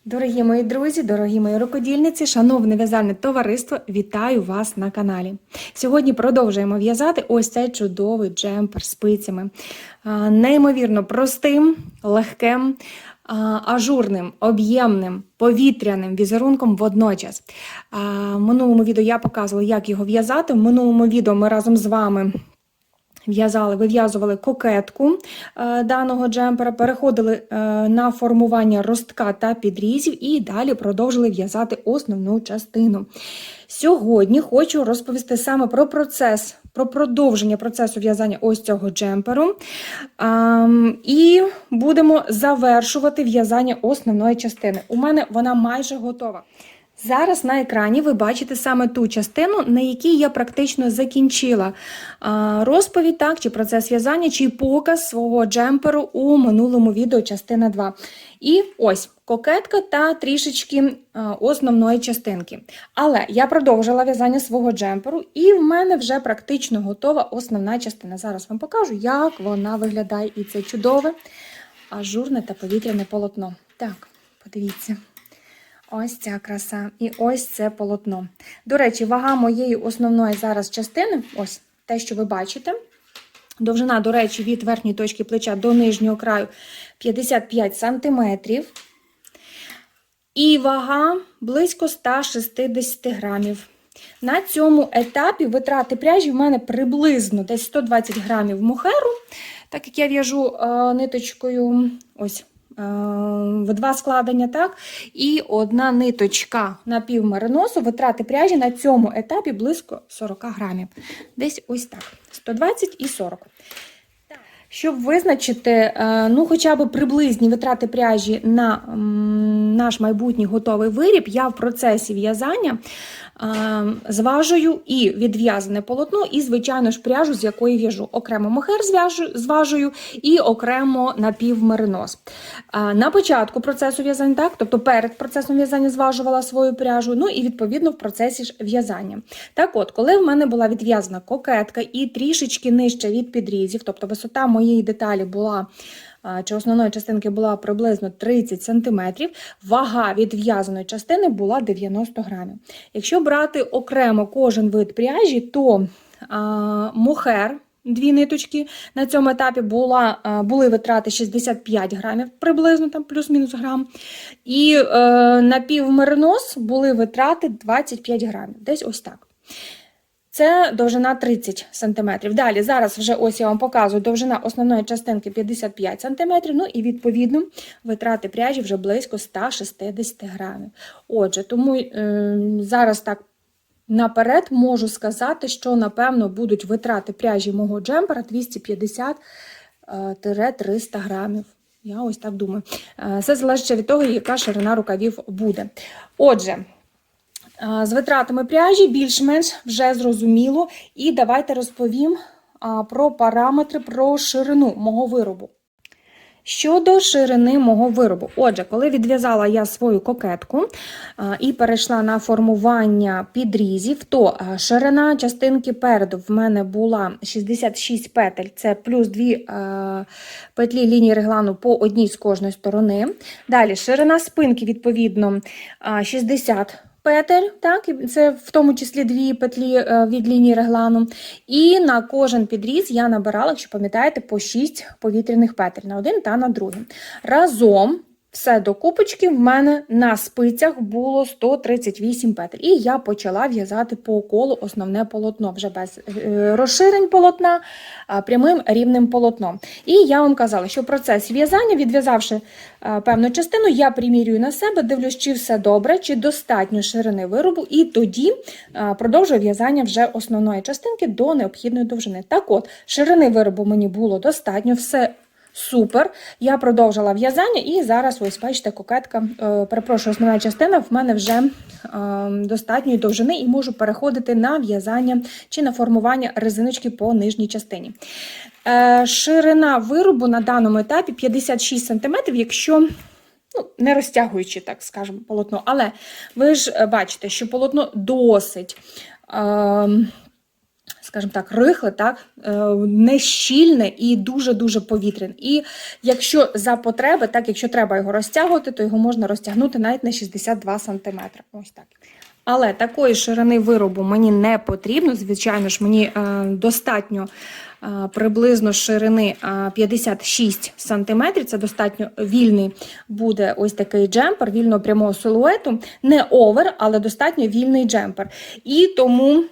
Дорогі мої друзі, дорогі мої рукодільниці, шановне в'язальне товариство, вітаю вас на каналі. Сьогодні продовжуємо в'язати ось цей чудовий джемпер спицями. Неймовірно простим, легким, ажурним, об'ємним, повітряним візерунком водночас. В минулому відео я показувала, як його в'язати. В минулому відео ми разом з вами вив'язували кокетку даного джемпера, переходили на формування ростка та підрізів і далі продовжили в'язати основну частину. Сьогодні хочу розповісти саме про процес, про продовження процесу в'язання ось цього джемперу. І будемо завершувати в'язання основної частини. У мене вона майже готова. Зараз на екрані ви бачите саме ту частину, на якій я практично закінчила розповідь, чи процес в'язання, чи показ свого джемперу у минулому відео частина 2. І ось кокетка та трішечки основної частинки. Але я продовжила в'язання свого джемперу і в мене вже практично готова основна частина. Зараз вам покажу, як вона виглядає. І це чудове, ажурне та повітряне полотно. Так, подивіться. Ось ця краса і ось це полотно. До речі, вага моєї основної зараз частини, ось те, що ви бачите. Довжина, до речі, від верхньої точки плеча до нижнього краю 55 см. І вага близько 160 грамів. На цьому етапі витрати пряжі в мене приблизно десь 120 грамів мохеру, так як я в'яжу ниточкою ось. В два складення, так, і одна ниточка напівмериносу, витрати пряжі на цьому етапі близько 40 грамів. Десь ось так, 120 і 40. Щоб визначити, хоча б приблизні витрати пряжі на наш майбутній готовий виріб, я в процесі в'язання зважую і відв'язане полотно, і, звичайно ж, пряжу, з якої в'яжу. Окремо мохер зважую і окремо напівмеринос. На початку процесу в'язання, так, тобто перед процесом в'язання зважувала свою пряжу, і відповідно в процесі ж в'язання. Так от, коли в мене була відв'язана кокетка і трішечки нижче від підрізів, тобто висота моєї деталі була, чи основної частинки була приблизно 30 см, вага відв'язаної частини була 90 грамів. Якщо брати окремо кожен вид пряжі, то мохер, дві ниточки, на цьому етапі були витрати 65 грамів, приблизно там плюс-мінус грам. І напівмеринос були витрати 25 грамів, десь ось так. Це довжина 30 см. Далі, зараз вже ось я вам показую, довжина основної частинки 55 см, і відповідно витрати пряжі вже близько 160 грамів. Отже, тому зараз так наперед можу сказати, що напевно будуть витрати пряжі мого джемпера 250-300 грамів. Я ось так думаю. Це залежить від того, яка ширина рукавів буде. Отже, з витратами пряжі більш-менш вже зрозуміло. І давайте розповім про параметри, про ширину мого виробу. Щодо ширини мого виробу. Отже, коли відв'язала я свою кокетку і перейшла на формування підрізів, то ширина частинки переду в мене була 66 петель, це плюс 2 петлі лінії реглану по одній з кожної сторони. Далі ширина спинки, відповідно, 60 петель, так, це в тому числі 2 петлі від лінії реглану. І на кожен підріз я набирала, якщо пам'ятаєте, по 6 повітряних петель, на один та на другий. Разом все до купочки в мене на спицях було 138 петель. І я почала в'язати по колу основне полотно, вже без розширень полотна, прямим рівним полотном. І я вам казала, що в процесі в'язання, відв'язавши певну частину, я примірюю на себе, дивлюсь, чи все добре, чи достатньо ширини виробу, і тоді продовжую в'язання вже основної частинки до необхідної довжини. Так от, ширини виробу мені було достатньо, все супер. Я продовжила в'язання і зараз, ось бачите, кокетка, основна частина в мене вже достатньої довжини і можу переходити на в'язання чи на формування резиночки по нижній частині. Ширина виробу на даному етапі 56 см, якщо не розтягуючи, так скажемо, полотно. Але ви ж бачите, що полотно досить скажімо так, рихле, так, нещільне і дуже-дуже повітряне. І якщо за потреби, так, якщо треба його розтягувати, то його можна розтягнути навіть на 62 см. Ось так. Але такої ширини виробу мені не потрібно. Звичайно ж, мені достатньо приблизно ширини 56 см. Це достатньо вільний буде ось такий джемпер, вільного прямого силуету. Не овер, але достатньо вільний джемпер. І тому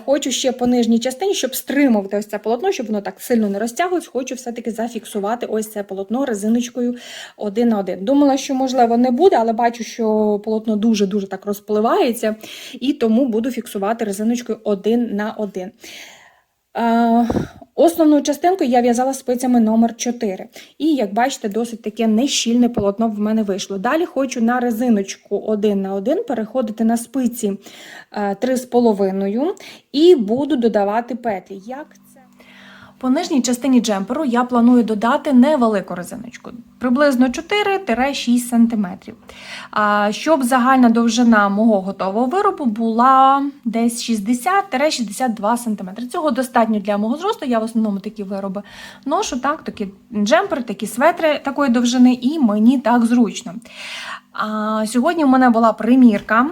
хочу ще по нижній частині, щоб стримувати ось це полотно, щоб воно так сильно не розтягувалось, хочу все-таки зафіксувати ось це полотно резиночкою 1 на 1. Думала, що, можливо, не буде, але бачу, що полотно дуже-дуже так розпливається, і тому буду фіксувати резиночкою 1 на 1. Основну частинку я в'язала спицями номер 4. І, як бачите, досить таке нещільне полотно в мене вийшло. Далі хочу на резиночку 1 на 1 переходити на спиці 3,5 і буду додавати петлі. Як це? По нижній частині джемперу я планую додати невелику резиночку, приблизно 4-6 см. Щоб загальна довжина мого готового виробу була десь 60-62 см. Цього достатньо для мого зросту, я в основному такі вироби ношу, так, такі джемпери, такі светри такої довжини, і мені так зручно. Сьогодні в мене була примірка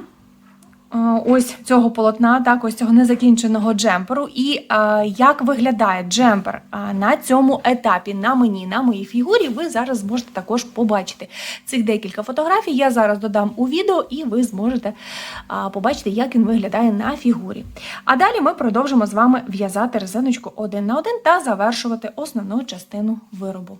ось цього полотна, так, ось цього незакінченого джемперу. І як виглядає джемпер на цьому етапі, на мені, на моїй фігурі, ви зараз зможете також побачити. Цих декілька фотографій я зараз додам у відео, і ви зможете побачити, як він виглядає на фігурі. А далі ми продовжимо з вами в'язати резиночку 1 на 1 та завершувати основну частину виробу.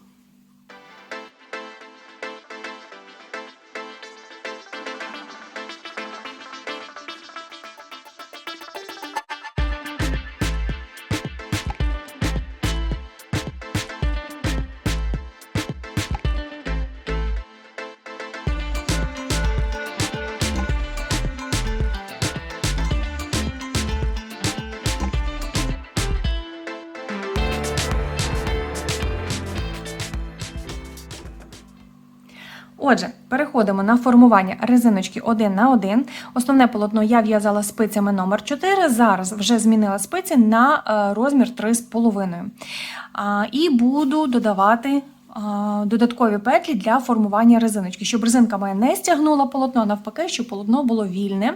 Отже, переходимо на формування резиночки 1 на 1. Основне полотно я в'язала спицями номер 4, зараз вже змінила спиці на розмір 3,5. І буду додавати додаткові петлі для формування резиночки, щоб резинка моя не стягнула полотно, а навпаки, щоб полотно було вільне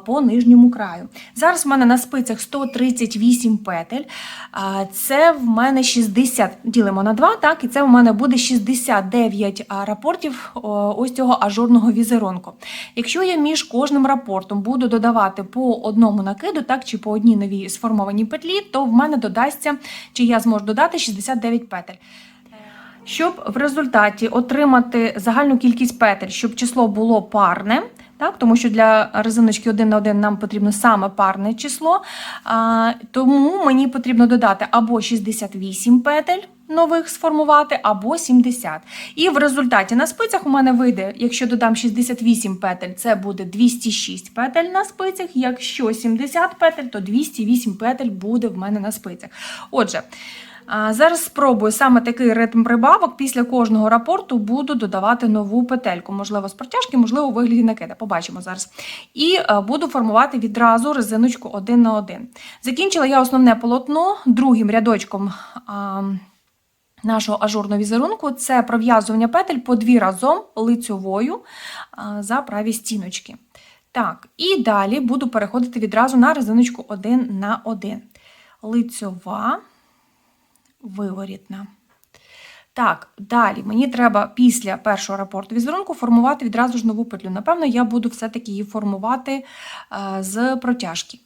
по нижньому краю. Зараз в мене на спицях 138 петель, це в мене 60, ділимо на 2, так, і це в мене буде 69 рапортів ось цього ажурного візерунку. Якщо я між кожним рапортом буду додавати по одному накиду, так, чи по одній новій сформованій петлі, то в мене додасться, чи я зможу додати 69 петель. Щоб в результаті отримати загальну кількість петель, щоб число було парне, так, тому що для резиночки 1 на 1 нам потрібно саме парне число, тому мені потрібно додати або 68 петель нових сформувати, або 70. І в результаті на спицях у мене вийде, якщо додам 68 петель, це буде 206 петель на спицях, якщо 70 петель, то 208 петель буде в мене на спицях. Отже, зараз спробую саме такий ритм прибавок. Після кожного рапорту буду додавати нову петельку. Можливо, з протяжки, можливо, у вигляді накида. Побачимо зараз. І буду формувати відразу резиночку 1 на 1. Закінчила я основне полотно другим рядочком нашого ажурного візерунку. Це пров'язування петель по 2 разом лицьовою за праві стіночки. Так, і далі буду переходити відразу на резиночку 1 на 1. Лицьова, виворітна. Так, далі мені треба після першого рапорту візерунку формувати відразу ж нову петлю. Напевно, я буду все-таки її формувати з протяжки.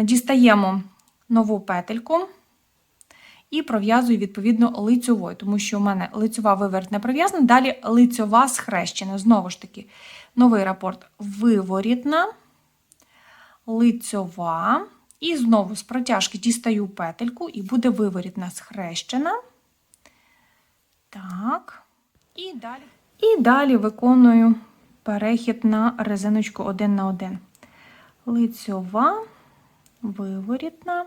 Дістаємо нову петельку і пров'язую відповідно лицьовою, тому що у мене лицьова виворітна пров'язана, далі лицьова схрещена. Знову ж таки, новий рапорт виворітна, лицьова. І знову з протяжки дістаю петельку і буде виворітна схрещена. Так. І далі виконую перехід на резиночку 1 на 1. Лицьова, виворітна,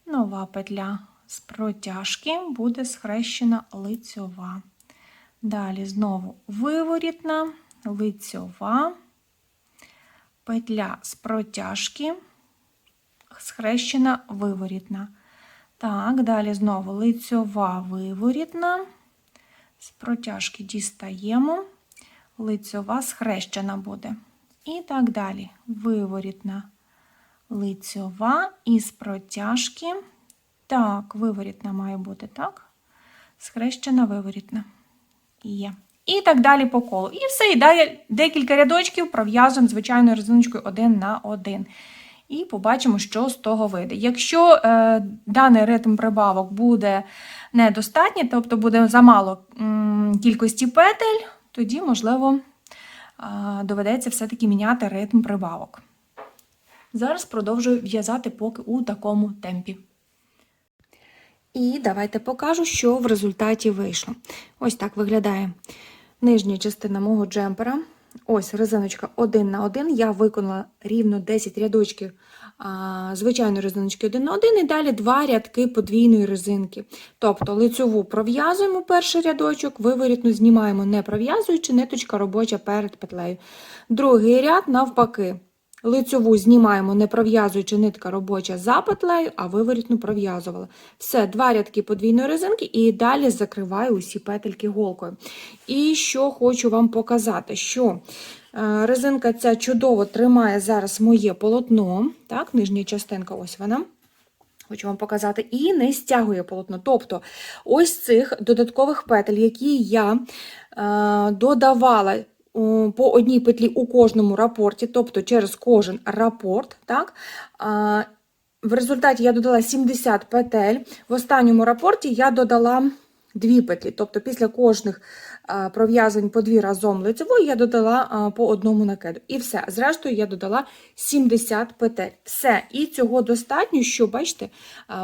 нова петля з протяжки буде схрещена лицьова. Далі знову виворітна, лицьова, петля з протяжки, схрещена, виворітна. Так, далі знову лицьова, виворітна. З протяжки дістаємо. Лицьова, схрещена буде. І так далі. Виворітна, лицьова і з протяжки. Так, виворітна має бути, так? Схрещена, виворітна. Є. І так далі по колу. І все, і далі декілька рядочків пров'язуємо звичайною резиночкою 1 на 1. І побачимо, що з того вийде. Якщо даний ритм прибавок буде недостатній, тобто буде замало кількості петель, тоді, можливо, доведеться все-таки міняти ритм прибавок. Зараз продовжую в'язати поки у такому темпі. І давайте покажу, що в результаті вийшло. Ось так виглядає нижня частина мого джемпера. Ось резиночка 1 на 1. Я виконала рівно 10 рядочків звичайної резиночки 1 на 1 і далі 2 рядки подвійної резинки. Тобто лицьову пров'язуємо перший рядочок, виворітну знімаємо не пров'язуючи, ниточка робоча перед петлею. Другий ряд навпаки. Лицьову знімаємо, не пров'язуючи, нитка робоча за петлею, а виворітну пров'язувала. Все, 2 рядки подвійної резинки і далі закриваю усі петельки голкою. І що хочу вам показати, що резинка ця чудово тримає зараз моє полотно, так, нижня частинка, ось вона. Хочу вам показати, і не стягує полотно. Тобто, ось цих додаткових петель, які я додавала по одній петлі у кожному рапорті, тобто через кожен рапорт, так, в результаті я додала 70 петель, в останньому рапорті я додала 2 петлі, тобто після кожних пров'язань по 2 разом лицевої я додала по одному накиду. І все, зрештою я додала 70 петель. Все, і цього достатньо, що, бачите,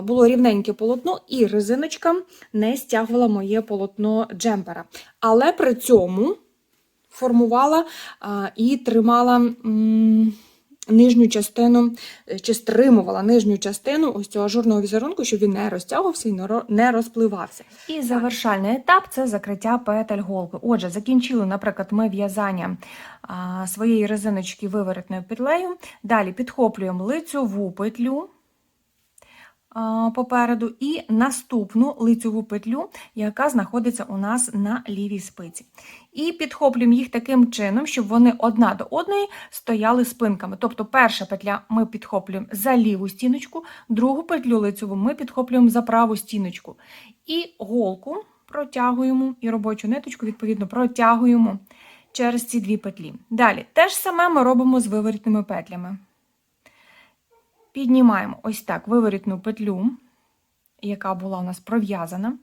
було рівненьке полотно і резиночка не стягувала моє полотно джемпера. Але при цьому формувала і тримала нижню частину, чи стримувала нижню частину ось цього ажурного візерунку, щоб він не розтягувався і не розпливався. І завершальний етап – це закриття петель голки. Отже, закінчили, наприклад, ми в'язання своєї резиночки виворітною петлею. Далі підхоплюємо лицьову петлю попереду і наступну лицьову петлю, яка знаходиться у нас на лівій спиці. І підхоплюємо їх таким чином, щоб вони одна до одної стояли спинками. Тобто перша петля ми підхоплюємо за ліву стіночку, другу петлю лицьову ми підхоплюємо за праву стіночку. І голку протягуємо, і робочу ниточку, відповідно, протягуємо через ці 2 петлі. Далі, те ж саме ми робимо з виворітними петлями. Піднімаємо ось так виворітну петлю, яка була у нас пров'язана.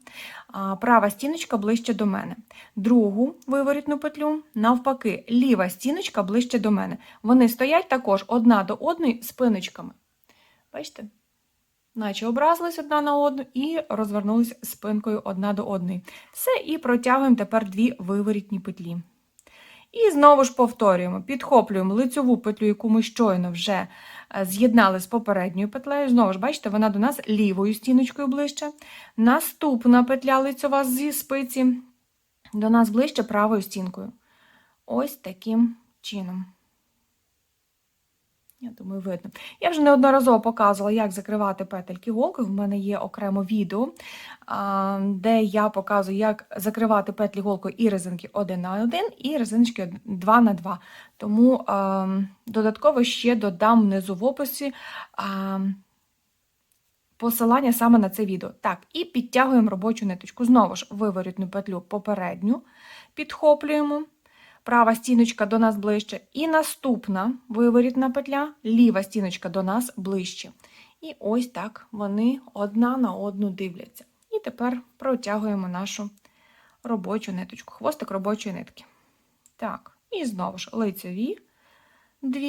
Права стіночка ближче до мене. Другу виворітну петлю, навпаки, ліва стіночка ближче до мене. Вони стоять також одна до одної спиночками. Бачите? Наче образились одна на одну і розвернулись спинкою одна до одної. Все, і протягуємо тепер 2 виворітні петлі. І знову ж повторюємо, підхоплюємо лицьову петлю, яку ми щойно вже з'єднали з попередньою петлею. Знову ж, бачите, вона до нас лівою стіночкою ближче. Наступна петля лицьова зі спиці до нас ближче правою стінкою. Ось таким чином. Я думаю, видно. Я вже неодноразово показувала, як закривати петельки голкою. В мене є окремо відео, де я показую, як закривати петлі голкою і резинки 1 на 1, і резиночки 2 на 2. Тому додатково ще додам внизу в описі посилання саме на це відео. Так, і підтягуємо робочу ниточку. Знову ж виворітну петлю попередню підхоплюємо. Права стіночка до нас ближче. І наступна виворітна петля, ліва стіночка до нас ближче. І ось так вони одна на одну дивляться. І тепер протягуємо нашу робочу ниточку, хвостик робочої нитки. Так, і знову ж лицеві 2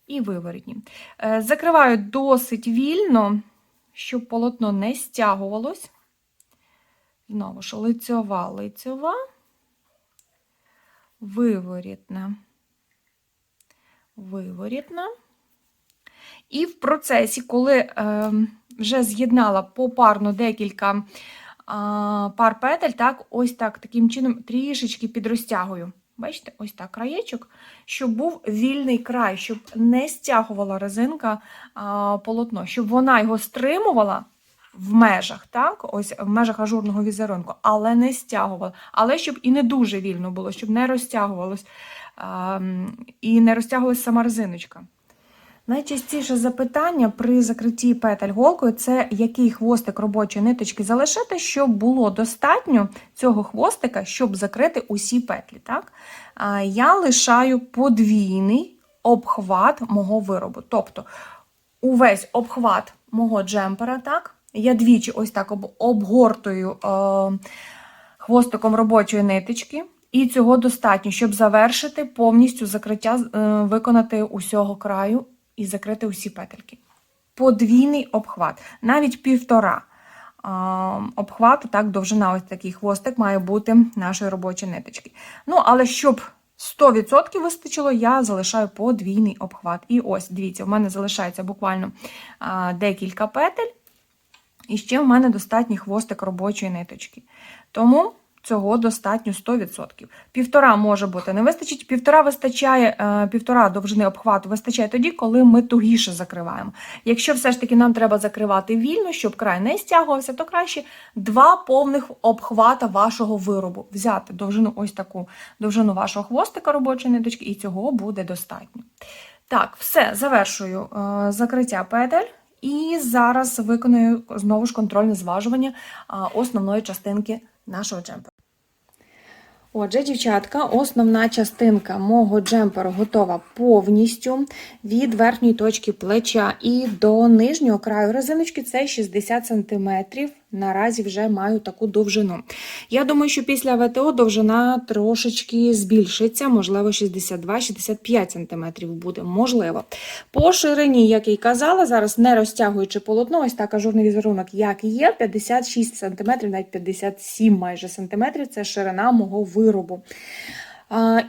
і виворітні. Закриваю досить вільно, щоб полотно не стягувалось. Знову ж лицьова, лицьова. Виворітна, виворітна. І в процесі, коли вже з'єднала попарно декілька пар петель, так, ось так, таким чином трішечки підрозтягую. бачите, ось так краєчок, щоб був вільний край, щоб не стягувала резинка полотно, щоб вона його стримувала в межах, так, ось в межах ажурного візерунку, але не стягувала, але щоб і не дуже вільно було, щоб не розтягувалось і не розтягувалась сама резиночка. Найчастіше запитання при закритті петель голкою – це який хвостик робочої ниточки залишити, щоб було достатньо цього хвостика, щоб закрити усі петлі. Так? Я лишаю подвійний обхват мого виробу. Тобто увесь обхват мого джемпера, так? Я двічі ось так обгортую хвостиком робочої ниточки. І цього достатньо, щоб завершити повністю закриття, виконати усього краю і закрити усі петельки. Подвійний обхват, навіть 1,5 обхвату, так, довжина ось такий хвостик має бути нашої робочої ниточки. Ну, але щоб 100% вистачило, я залишаю подвійний обхват. І ось, дивіться, в мене залишається буквально декілька петель, і ще в мене достатній хвостик робочої ниточки. Тому цього достатньо 100%. 1,5 може бути не вистачить. 1,5 вистачає, 1,5 довжини обхвату вистачає тоді, коли ми тугіше закриваємо. Якщо все ж таки нам треба закривати вільно, щоб край не стягувався, то краще 2 повних обхвата вашого виробу. Взяти довжину, ось таку довжину вашого хвостика робочої ниточки, і цього буде достатньо. Так, все, завершую закриття петель. І зараз виконую знову ж контрольне зважування основної частинки нашого джемпера. Отже, дівчатка, основна частинка мого джемперу готова повністю від верхньої точки плеча і до нижнього краю резиночки, це 60 см. Наразі вже маю таку довжину. Я думаю, що після ВТО довжина трошечки збільшиться, можливо, 62-65 см буде, можливо. По ширині, як і казала, зараз не розтягуючи полотно, ось так ажурний візерунок, як є, 56 см, навіть 57 майже сантиметрів, це ширина мого виробу.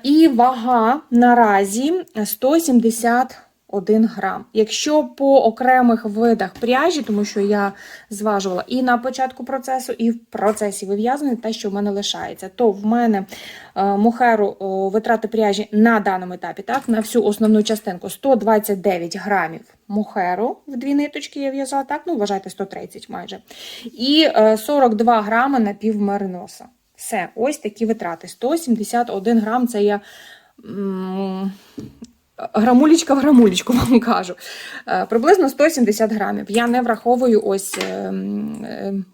І вага наразі 171 грам. Якщо по окремих видах пряжі, тому що я зважувала і на початку процесу, і в процесі вив'язування те, що в мене лишається, то в мене мохеру витрати пряжі на даному етапі, так, на всю основну частинку 129 грамів мохеру в 2 ниточки я в'язала, так, ну вважайте 130 майже, і 42 грами напівмериноса. Все, ось такі витрати. 171 грам, це я грамулечка в грамулечку вам кажу. Приблизно 170 грамів. Я не враховую ось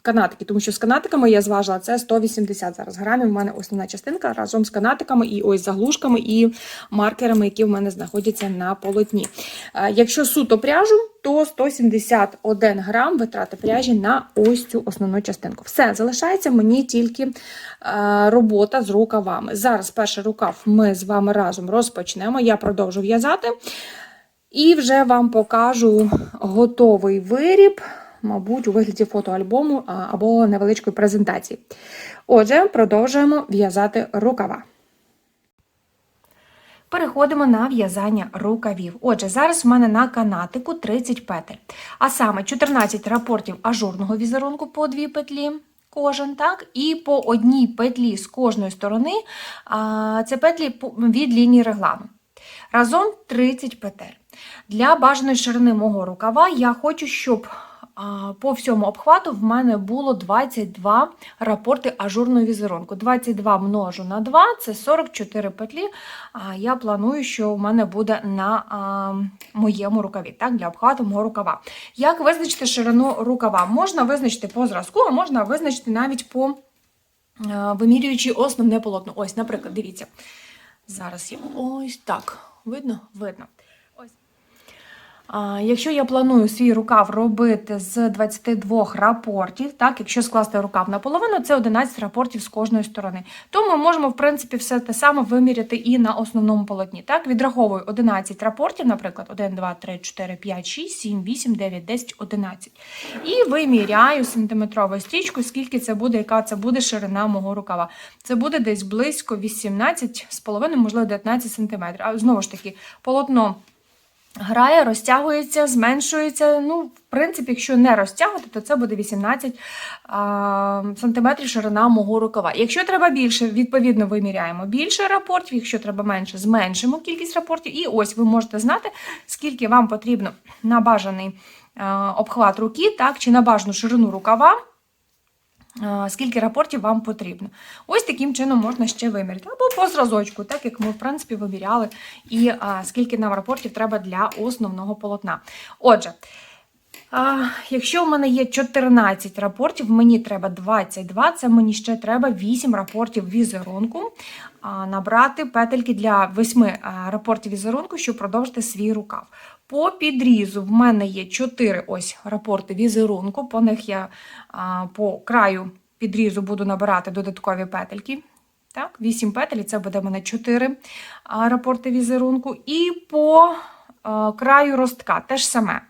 канатики, тому що з канатиками я зважила, це 180 зараз грамів. У мене основна частинка разом з канатиками і ось заглушками і маркерами, які в мене знаходяться на полотні. Якщо суто пряжу, то 171 грам витрати пряжі на ось цю основну частинку. Все, залишається мені тільки робота з рукавами. Зараз перший рукав ми з вами разом розпочнемо. Я продовжу в'язати і вже вам покажу готовий виріб, мабуть, у вигляді фотоальбому або невеличкої презентації. Отже, продовжуємо в'язати рукава. Переходимо на в'язання рукавів. Отже, зараз в мене на канатику 30 петель, а саме 14 рапортів ажурного візерунку по 2 петлі кожен, так, і по одній петлі з кожної сторони, це петлі від лінії реглану. Разом 30 петель. Для бажаної ширини мого рукава я хочу, щоб по всьому обхвату в мене було 22 рапорти ажурного візерунку. 22 множу на 2, це 44 петлі. Я планую, що в мене буде на моєму рукаві, так, для обхвату мого рукава. Як визначити ширину рукава? Можна визначити по зразку, а можна визначити навіть по вимірюючи основне полотно. Ось, наприклад, дивіться. Зараз я ось так. Видно? Видно. Ось. Якщо я планую свій рукав робити з 22 рапортів, так, якщо скласти рукав наполовину, це 11 рапортів з кожної сторони. То ми можемо, в принципі, все те саме виміряти і на основному полотні. Так, відраховую 11 рапортів, наприклад, 1, 2, 3, 4, 5, 6, 7, 8, 9, 10, 11. І виміряю сантиметровою стрічкою, скільки це буде, яка це буде ширина мого рукава. Це буде десь близько 18,5, можливо, 19 см. А знову ж таки, полотно грає, розтягується, зменшується. Ну, в принципі, якщо не розтягувати, то це буде 18 см ширина мого рукава. Якщо треба більше, відповідно, виміряємо більше рапортів. Якщо треба менше, зменшимо кількість рапортів. І ось ви можете знати, скільки вам потрібно на бажаний обхват руки, так, чи на бажану ширину рукава, скільки рапортів вам потрібно. Ось таким чином можна ще виміряти. Або по зразочку, так як ми, в принципі, виміряли, і скільки нам рапортів треба для основного полотна. Отже, якщо в мене є 14 рапортів, мені треба 22, це мені ще треба 8 рапортів візерунку, набрати петельки для 8 рапортів візерунку, щоб продовжити свій рукав. По підрізу в мене є 4 ось рапорти візерунку, по них я по краю підрізу буду набирати додаткові петельки. Так, 8 петель, це буде в мене 4 рапорти візерунку. І по краю ростка теж саме.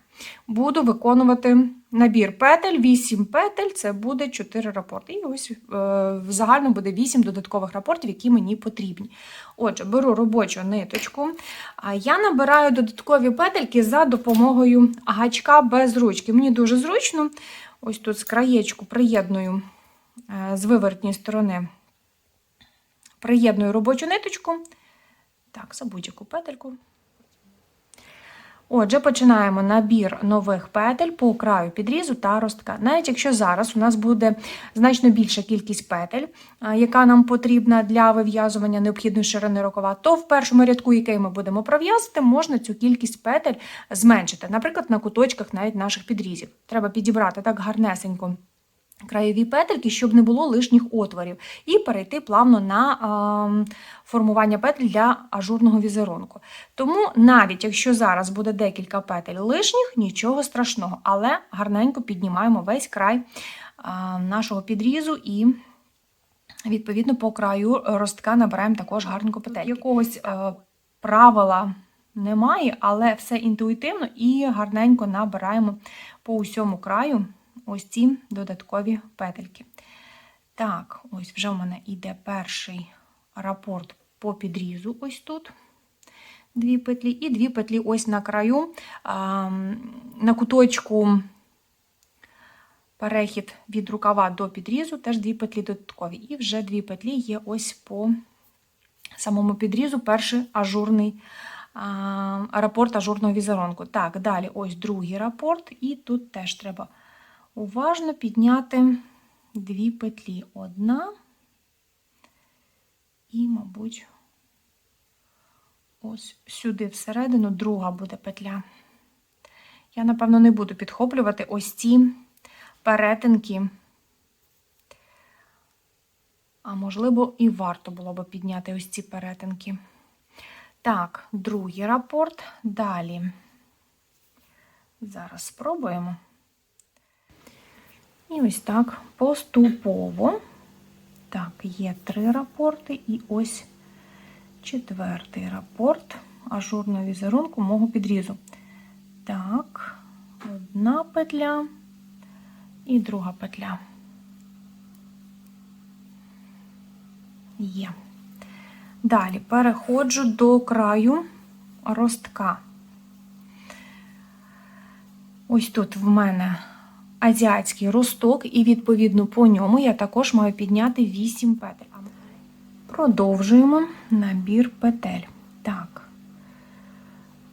Буду виконувати набір петель, 8 петель, це буде 4 рапорти. І ось в загальному буде 8 додаткових рапортів, які мені потрібні. Отже, беру робочу ниточку. Я набираю додаткові петельки за допомогою гачка без ручки. Мені дуже зручно. Ось тут з краєчку приєдную з вивертньої сторони, приєдную робочу ниточку. Так, за будь-яку петельку. Отже, починаємо набір нових петель по краю підрізу та ростка. Навіть якщо зараз у нас буде значно більша кількість петель, яка нам потрібна для вив'язування необхідної ширини рукава, то в першому рядку, який ми будемо пров'язувати, можна цю кількість петель зменшити. Наприклад, на куточках навіть наших підрізів. Треба підібрати так гарнесенько краєві петельки, щоб не було лишніх отворів, і перейти плавно на формування петель для ажурного візерунку. Тому навіть якщо зараз буде декілька петель лишніх, нічого страшного, але гарненько піднімаємо весь край нашого підрізу і відповідно по краю ростка набираємо також гарненько петель. Якогось правила немає, але все інтуїтивно і гарненько набираємо по усьому краю ось ці додаткові петельки. Так, ось вже в мене йде перший рапорт по підрізу, ось тут 2 петлі, і 2 петлі ось на краю, на куточку перехід від рукава до підрізу, теж 2 петлі додаткові. І вже 2 петлі є ось по самому підрізу, перший ажурний рапорт ажурного візерунку. Так, далі ось другий рапорт, і тут теж треба уважно підняти 2 петлі. Одна і, мабуть, ось сюди всередину друга буде петля. Я, напевно, не буду підхоплювати ось ці перетинки. А можливо, і варто було б підняти ось ці перетинки. Так, другий рапорт. Далі. Зараз спробуємо. І ось так поступово. Так, є 3 рапорти і ось 4-й рапорт ажурного візерунку мого підрізу. Так, одна петля і друга петля. Є. Далі переходжу до краю ростка. Ось тут в мене азіатський росток, і відповідно по ньому я також маю підняти 8 петель. Продовжуємо набір петель. Так,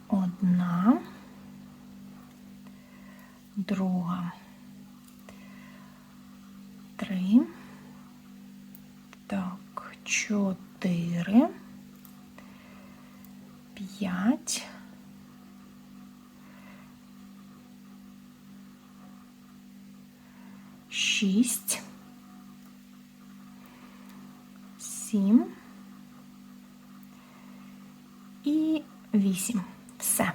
одна, друга, 3, так, 4, 5, 6, 7 і 8. Все,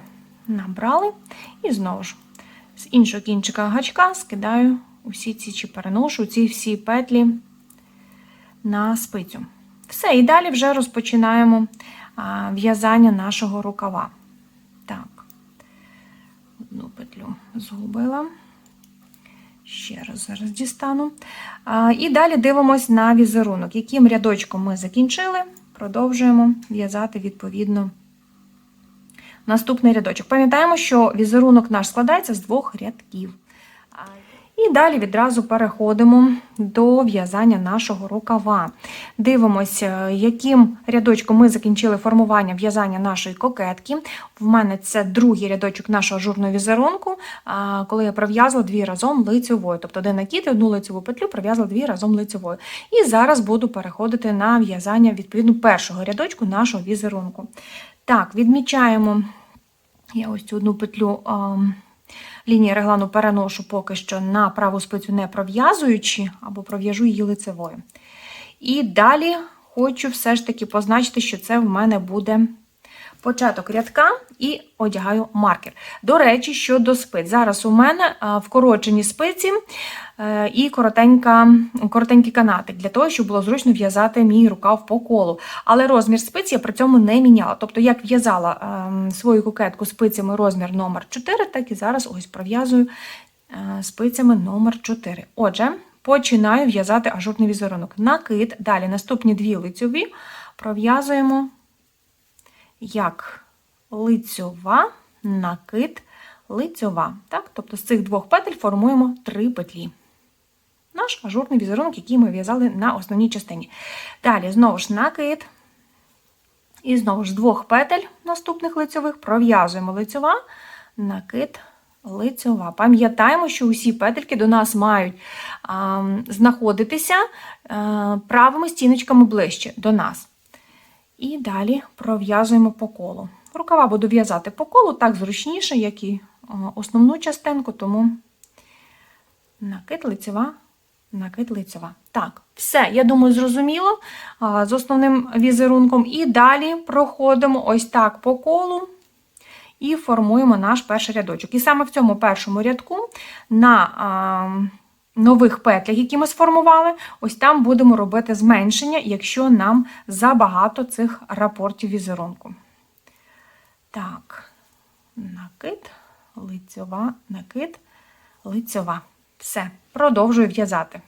набрали. І знову ж, з іншого кінчика гачка скидаю усі ці, чи переношу ці всі петлі на спицю. Все, і далі вже розпочинаємо в'язання нашого рукава. Так, одну петлю згубила. Ще раз зараз дістану. І далі дивимось на візерунок. Яким рядочком ми закінчили, продовжуємо в'язати відповідно наступний рядочок. Пам'ятаємо, що візерунок наш складається з 2 рядків. І далі відразу переходимо до в'язання нашого рукава. Дивимося, яким рядочком ми закінчили формування в'язання нашої кокетки. В мене це другий рядочок нашого ажурного візерунку, коли я пров'язала 2 разом лицьовою. Тобто 1 накид і 1 лицьову петлю пров'язала 2 разом лицьовою. І зараз буду переходити на в'язання відповідно першого рядочку нашого візерунку. Так, відмічаємо, я ось цю одну петлю лінії реглану переношу поки що на праву спицю не пров'язуючи, або пров'яжу її лицевою. І далі хочу все ж таки позначити, що це в мене буде початок рядка, і одягаю маркер. До речі, щодо спиць. Зараз у мене вкорочені спиці і коротенький канатик, для того, щоб було зручно в'язати мій рукав по колу. Але розмір спиць я при цьому не міняла. Тобто, як в'язала свою кокетку спицями розмір номер 4, так і зараз ось пров'язую спицями номер 4. Отже, починаю в'язати ажурний візерунок. Накид, далі наступні 2 лицьові пров'язуємо як лицьова, накид, лицьова. Так? Тобто з цих 2 петель формуємо 3 петлі. Наш ажурний візерунок, який ми в'язали на основній частині. Далі знову ж накид. І знову ж з 2 петель наступних лицьових пров'язуємо лицьова, накид, лицьова. Пам'ятаємо, що усі петельки до нас мають знаходитися правими стіночками ближче до нас. І далі пров'язуємо по колу. Рукава буду в'язати по колу, так зручніше, як і основну частинку, тому накид, лицьова, накид, лицьова. Так, все, я думаю, зрозуміло з основним візерунком. І далі проходимо ось так по колу і формуємо наш перший рядочок. І саме в цьому першому рядку на нових петлях, які ми сформували, ось там будемо робити зменшення, якщо нам забагато цих рапортів візерунку. Так, накид, лицьова, накид, лицьова. Все, продовжую в'язати.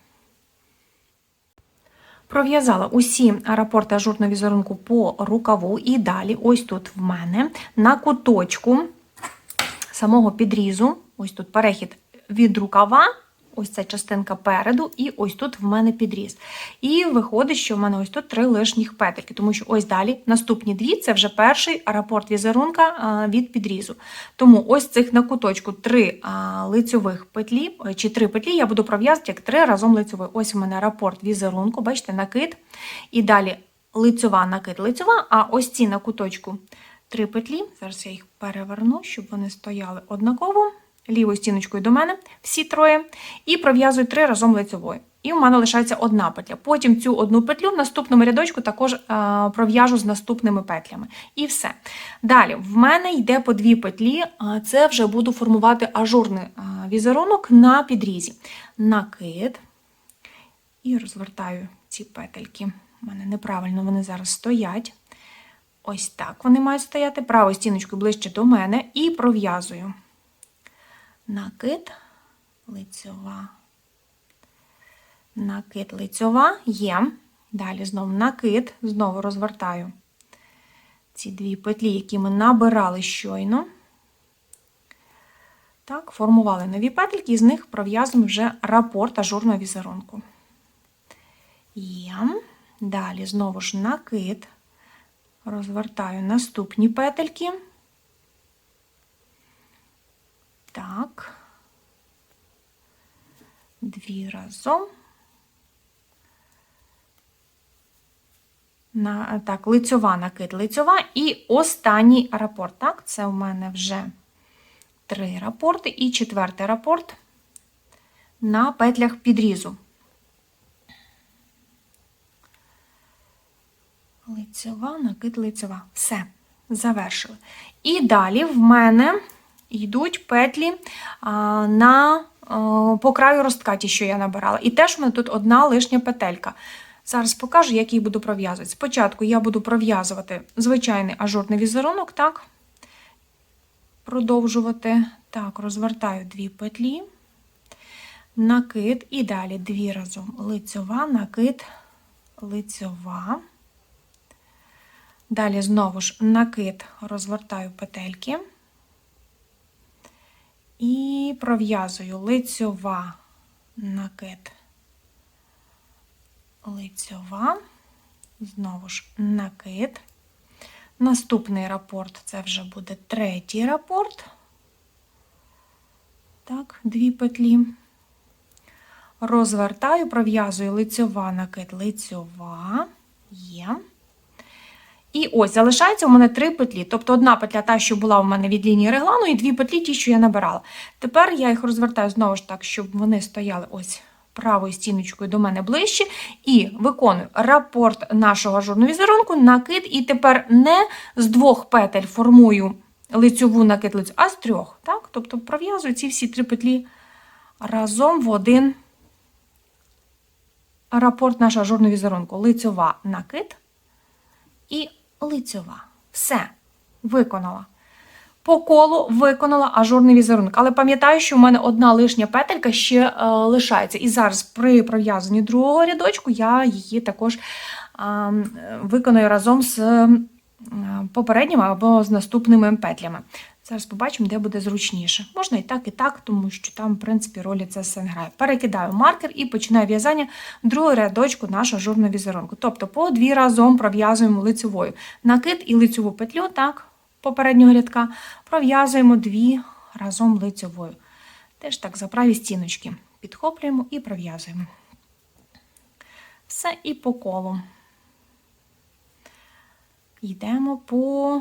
Пров'язала усі рапорти ажурного візерунку по рукаву, і далі ось тут в мене на куточку самого підрізу, ось тут перехід від рукава, ось ця частинка переду, і ось тут в мене підріз. І виходить, що в мене ось тут 3 лишніх петельки, тому що ось далі наступні 2 – це вже перший рапорт візерунка від підрізу. Тому ось цих на куточку 3 лицьових петлі, чи 3 петлі я буду пров'язати як 3 разом лицьової. Ось у мене рапорт візерунку, бачите, накид, і далі лицьова, накид, лицьова, а ось ці на куточку 3 петлі, зараз я їх переверну, щоб вони стояли однаково, лівою стіночкою до мене, всі 3, і пров'язую 3 разом лицьовою. І в мене лишається 1 петля. Потім цю 1 петлю в наступному рядочку також пров'яжу з наступними петлями. І все. Далі, в мене йде по 2 петлі, це вже буду формувати ажурний візерунок на підрізі. Накид. І розвертаю ці петельки. У мене неправильно вони зараз стоять. Ось так вони мають стояти. Правою стіночкою ближче до мене. І пров'язую. Накид, лицьова, накид, лицьова, є. Далі знову накид, знову розвертаю ці 2 петлі, які ми набирали щойно. Так, формували нові петельки, і з них пров'язуємо вже рапорт ажурного візерунку. Є. Далі знову ж накид, розвертаю наступні петельки. Так, 2 разом. Так, лицьова, накид, лицьова і останній рапорт. Так, це у мене вже 3 рапорти і 4-й рапорт на петлях підрізу. Лицьова, накид, лицьова. Все, завершили. І далі в мене йдуть петлі по краю ростка, ті, що я набирала. І теж в мене тут 1 лишня петелька. Зараз покажу, як її буду пров'язувати. Спочатку я буду пров'язувати звичайний ажурний візерунок, так, продовжувати. Так, розвертаю 2 петлі, накид, і далі 2 разом лицьова, накид, лицьова. Далі знову ж накид, розвертаю петельки і пров'язую лицьова, накид, лицьова, знову ж накид. Наступний рапорт, це вже буде третій рапорт. Так, 2 петлі. Розвертаю, пров'язую лицьова, накид, лицьова, є. І ось, залишається у мене 3 петлі, тобто одна петля та, що була у мене від лінії реглану, і 2 петлі ті, що я набирала. Тепер я їх розвертаю знову ж так, щоб вони стояли ось правою стіночкою до мене ближче, і виконую рапорт нашого ажурного візерунку, накид, і тепер не з 2 петель формую лицьову, накид, лицьову, а з 3. Так? Тобто пров'язую ці всі 3 петлі разом в один рапорт нашого ажурного візерунку. Лицьова, накид і лицьова. Все, виконала. По колу виконала ажурний візерунок. Але пам'ятаю, що в мене одна лишня петелька ще лишається. І зараз при пров'язанні другого рядочку я її також виконую разом з попередніми або з наступними петлями. Зараз побачимо, де буде зручніше. Можна і так, тому що там, в принципі, ролі це все не грає. Перекидаю маркер і починаю в'язання другого рядочку нашого ажурного візерунку. Тобто по 2 разом пров'язуємо лицьовою. Накид і лицьову петлю, так, попереднього рядка, пров'язуємо 2 разом лицьовою. Теж так, за праві стіночки підхоплюємо і пров'язуємо. Все і по колу. Йдемо по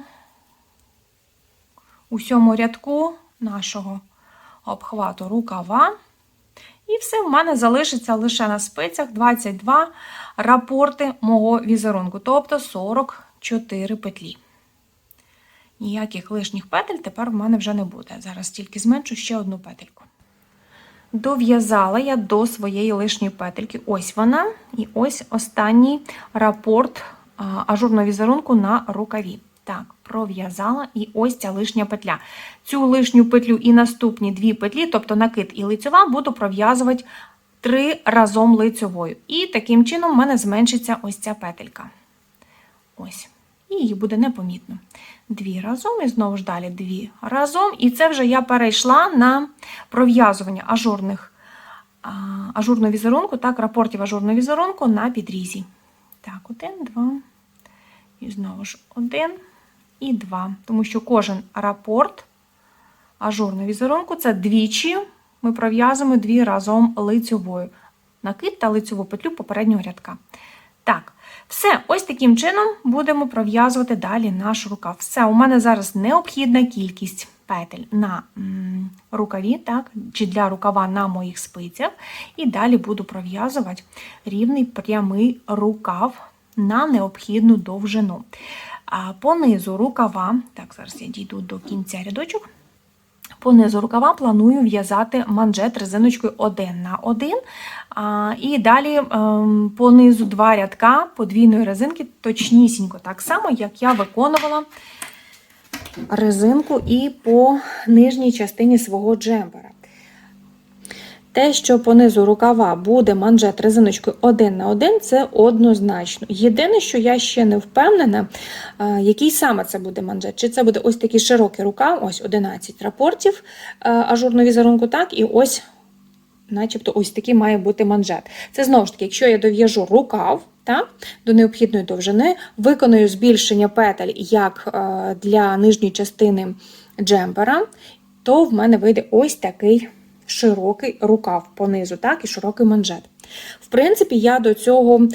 усьому рядку нашого обхвату рукава. І все, в мене залишиться лише на спицях 22 рапорти мого візерунку, тобто 44 петлі. Ніяких лишніх петель тепер в мене вже не буде. Зараз тільки зменшу ще одну петельку. Дов'язала я до своєї лишньої петельки. Ось вона. І ось останній рапорт ажурного візерунку на рукаві. Так, пров'язала, і ось ця лишня петля. Цю лишню петлю і наступні 2 петлі, тобто накид і лицьова, буду пров'язувати 3 разом лицьовою. І таким чином в мене зменшиться ось ця петелька. Ось. І її буде непомітно. 2 разом, і знову ж далі 2 разом. І це вже я перейшла на пров'язування ажурного візерунку, так, рапортів ажурного візерунку на підрізі. Так, 1, 2, і знову ж 1 і 2. Тому що кожен рапорт ажурного візерунку – це двічі ми пров'язуємо 2 разом лицьовою. Накид та лицьову петлю попереднього рядка. Так, все, ось таким чином будемо пров'язувати далі наш рукав. Все, у мене зараз необхідна кількість петель на рукаві, так, чи для рукава на моїх спицях. І далі буду пров'язувати рівний прямий рукав на необхідну довжину. А по низу рукава, так, зараз я дійду до кінця рядочок, по низу рукава планую в'язати манжет резиночкою 1 на 1. І далі по низу 2 рядка подвійної резинки, точнісінько так само, як я виконувала резинку і по нижній частині свого джемпера. Те, що по низу рукава буде манжет резиночкою 1 на 1, це однозначно. Єдине, що я ще не впевнена, який саме це буде манжет. Чи це буде ось такий широкий рукав, ось 11 рапортів ажурного візерунку, так, і ось, начебто, ось такий має бути манжет. Це, знову ж таки, якщо я дов'яжу рукав, так, до необхідної довжини, виконую збільшення петель, як для нижньої частини джемпера, то в мене вийде ось такий широкий рукав понизу, так, і широкий манжет. В принципі, я до цього,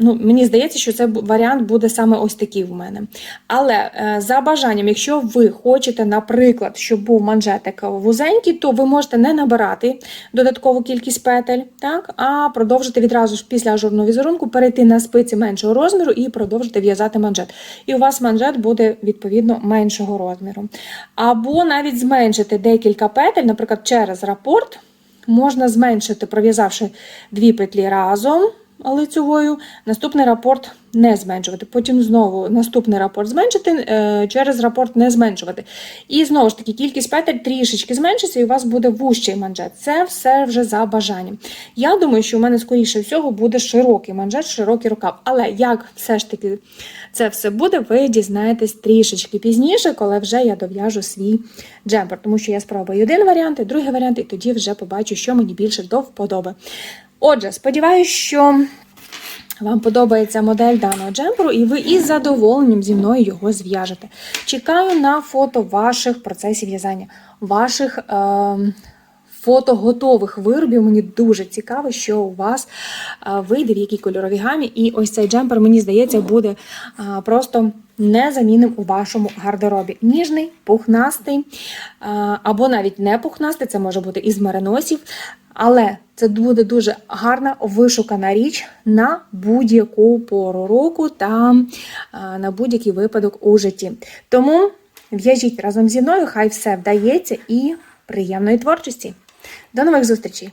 мені здається, що цей варіант буде саме ось такий в мене. Але за бажанням, якщо ви хочете, наприклад, щоб був манжетик вузенький, то ви можете не набирати додаткову кількість петель, так, а продовжити відразу ж після ажурного візерунку, перейти на спиці меншого розміру і продовжити в'язати манжет. І у вас манжет буде, відповідно, меншого розміру. Або навіть зменшити декілька петель, наприклад, через рапорт, можна зменшити, пров'язавши 2 петлі разом, лицьовою, наступний рапорт не зменшувати. Потім знову наступний рапорт зменшити, через рапорт не зменшувати. І знову ж таки, кількість петель трішечки зменшиться, і у вас буде вужчий манжет. Це все вже за бажанням. Я думаю, що у мене, скоріше всього, буде широкий манжет, широкий рукав. Але як все ж таки це все буде, ви дізнаєтесь трішечки пізніше, коли вже я дов'яжу свій джемпер. Тому що я спробую один варіант, і другий варіант, і тоді вже побачу, що мені більше до вподоби. Отже, сподіваюся, що вам подобається модель даного джемперу, і ви із задоволенням зі мною його зв'яжете. Чекаю на фото ваших процесів в'язання, ваших фото готових виробів. Мені дуже цікаво, що у вас вийде, в якій кольоровій гамі. І ось цей джемпер, мені здається, буде просто незамінним у вашому гардеробі. Ніжний, пухнастий, або навіть не пухнастий, це може бути із мериносів. Але це буде дуже гарна, вишукана річ на будь-яку пору року та на будь-який випадок у житті. Тому в'яжіть разом зі мною, хай все вдається, і приємної творчості. До нових зустрічей!